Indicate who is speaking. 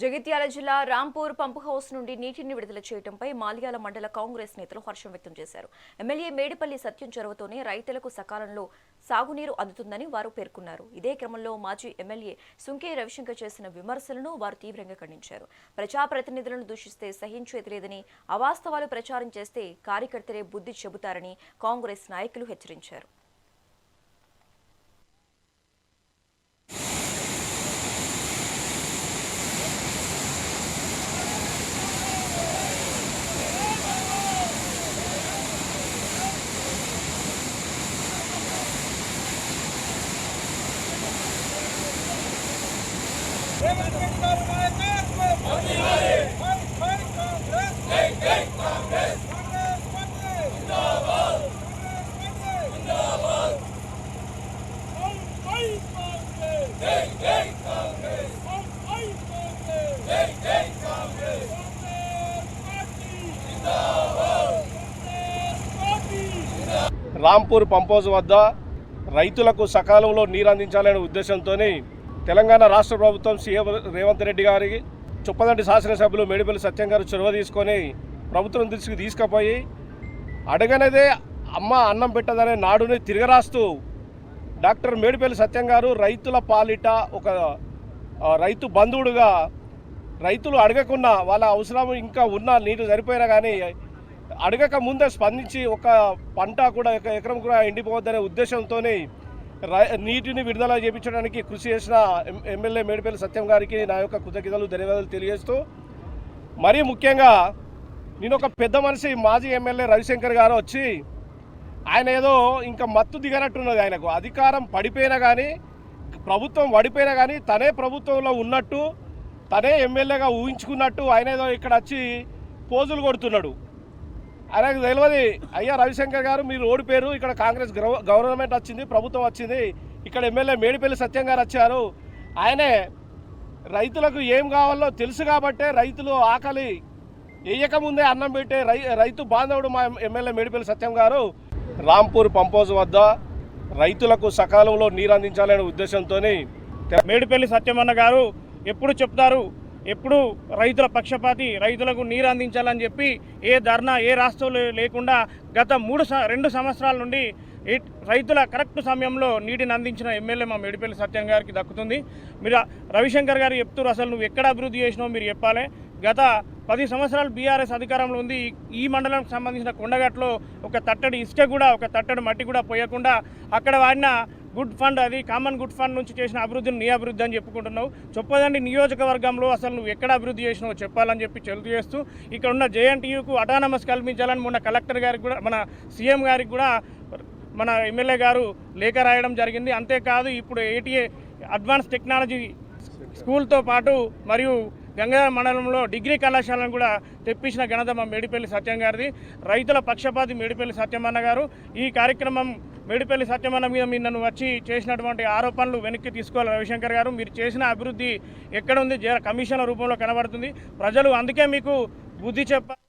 Speaker 1: జగిత్యాల జిల్లా రాంపూర్ పంపు హౌస్ నుండి నీటిని విడుదల చేయడంపై మాల్యాల మండల కాంగ్రెస్ నేతలు హర్షం వ్యక్తం చేశారు. ఎమ్మెల్యే మేడిపల్లి సత్యం చొరవతోనే రైతులకు సకాలంలో సాగునీరు అందుతుందని వారు పేర్కొన్నారు. ఇదే క్రమంలో మాజీ ఎమ్మెల్యే సుంకే రవిశంకర్ చేసిన విమర్శలను వారు తీవ్రంగా ఖండించారు. ప్రజాప్రతినిధులను దూషిస్తే సహించేది లేదని, అవాస్తవాలు ప్రచారం చేస్తే కార్యకర్తలే బుద్ధి చెబుతారని కాంగ్రెస్ నాయకులు హెచ్చరించారు.
Speaker 2: రాంపూర్ పంపోజ్ వద్ద రైతులకు సకాలంలో నీరు అందించాలనే ఉద్దేశంతో తెలంగాణ రాష్ట్ర ప్రభుత్వం సీఎం రేవంత్ రెడ్డి గారికి చొప్పదండి శాసనసభ్యులు మేడిపల్లి సత్యం గారు చొరవ తీసుకొని ప్రభుత్వం దృష్టికి తీసుకుపోయి అడగనేదే అమ్మ అన్నం పెట్టదనే నాడుని తిరగరాస్తూ డాక్టర్ మేడిపల్లి సత్యం గారు రైతుల పాలిట ఒక రైతు బంధువుడుగా రైతులు అడగకున్నా వాళ్ళ అవసరం ఇంకా ఉన్న నీరు సరిపోయినా కానీ అడగక ముందే స్పందించి ఒక పంట కూడా ఎకరం కూడా ఎండిపోవద్దనే ఉద్దేశంతో నీటిని విడుదల చేయించడానికి కృషి చేసిన ఎమ్మెల్యే మేడిపల్లి సత్యం గారికి నా యొక్క కృతజ్ఞతలు ధన్యవాదాలు తెలియజేస్తూ, మరీ ముఖ్యంగా నేను ఒక పెద్ద మనిషి మాజీ ఎమ్మెల్యే రవిశంకర్ గారు వచ్చి ఆయన ఏదో ఇంకా మత్తు దిగనట్టున్నది, ఆయనకు అధికారం పడిపోయినా కానీ ప్రభుత్వం వడిపోయినా కానీ తనే ప్రభుత్వంలో ఉన్నట్టు తనే ఎమ్మెల్యేగా ఊహించుకున్నట్టు ఆయన ఏదో ఇక్కడ వచ్చి పోజులు కొడుతున్నాడు. ఆయనకు తెలియదు, అయ్యా రవిశంకర్ గారు మీరు ఓడిపోయారు, ఇక్కడ కాంగ్రెస్ గవర్నమెంట్ వచ్చింది, ప్రభుత్వం వచ్చింది, ఇక్కడ ఎమ్మెల్యే మేడిపల్లి సత్యం గారు వచ్చారు, ఆయనే రైతులకు ఏం కావాలో తెలుసు కాబట్టే రైతులు ఆకలి వేయకముందే అన్నం పెట్టే రైతు బాంధవుడు మా ఎమ్మెల్యే మేడిపల్లి సత్యం గారు. రాంపూర్ పంపోజ్ వద్ద రైతులకు సకాలంలో నీరు అందించాలనే ఉద్దేశంతో
Speaker 3: మేడిపల్లి సత్యమన్న గారు ఎప్పుడు చెప్తారు, ఎప్పుడు రైతుల పక్షపాతి, రైతులకు నీరు అందించాలని చెప్పి ఏ ధర్నా ఏ రాష్ట్రంలో లేకుండా గత 2 సంవత్సరాల నుండి రైతుల కరెక్ట్ సమయంలో నీటిని అందించిన ఎమ్మెల్యే మా మేడిపల్లి సత్యం గారికి దక్కుతుంది. మీరు రవిశంకర్ గారు చెప్తారు, అసలు నువ్వు ఎక్కడ అభివృద్ధి చేసినావు మీరు చెప్పాలి. గత 10 సంవత్సరాలు బీఆర్ఎస్ అధికారంలో ఉంది. ఈ మండలానికి సంబంధించిన కొండగట్లో ఒక తట్టడి ఇసుక కూడా, ఒక తట్టడి మట్టి కూడా పోయకుండా అక్కడ వాడిన గుడ్ ఫండ్, అది కామన్ గుడ్ ఫండ్ నుంచి చేసిన అభివృద్ధిని నీ అభివృద్ధి అని చెప్పుకుంటున్నావు. చొప్పదండి నియోజకవర్గంలో అసలు నువ్వు ఎక్కడ అభివృద్ధి చేసినావు చెప్పాలని చెప్పి తెలియజేస్తూ, ఇక్కడ ఉన్న జేఎన్టీయూకు అటానమస్ కల్పించాలని మొన్న కలెక్టర్ గారికి కూడా, మన సీఎం గారికి కూడా మన ఎమ్మెల్యే గారు లేఖ రాయడం జరిగింది. అంతేకాదు ఇప్పుడు ఏటీఏ అడ్వాన్స్ టెక్నాలజీ స్కూల్తో పాటు మరియు గంగాధర మండలంలో డిగ్రీ కళాశాలను కూడా తెప్పించిన ఘనత మా మేడిపల్లి సత్యం గారిది. రైతుల పక్షపాతి మేడిపల్లి సత్యమన్న గారు. ఈ కార్యక్రమం మేడిపల్లి సత్యమన్న మీద మీరు నన్ను వచ్చి చేసినటువంటి ఆరోపణలు వెనక్కి తీసుకోవాలి రవిశంకర్ గారు. మీరు చేసిన అభివృద్ధి ఎక్కడుంది? కమిషన్ల రూపంలో కనబడుతుంది. ప్రజలు అందుకే మీకు బుద్ధి చెప్పాలి.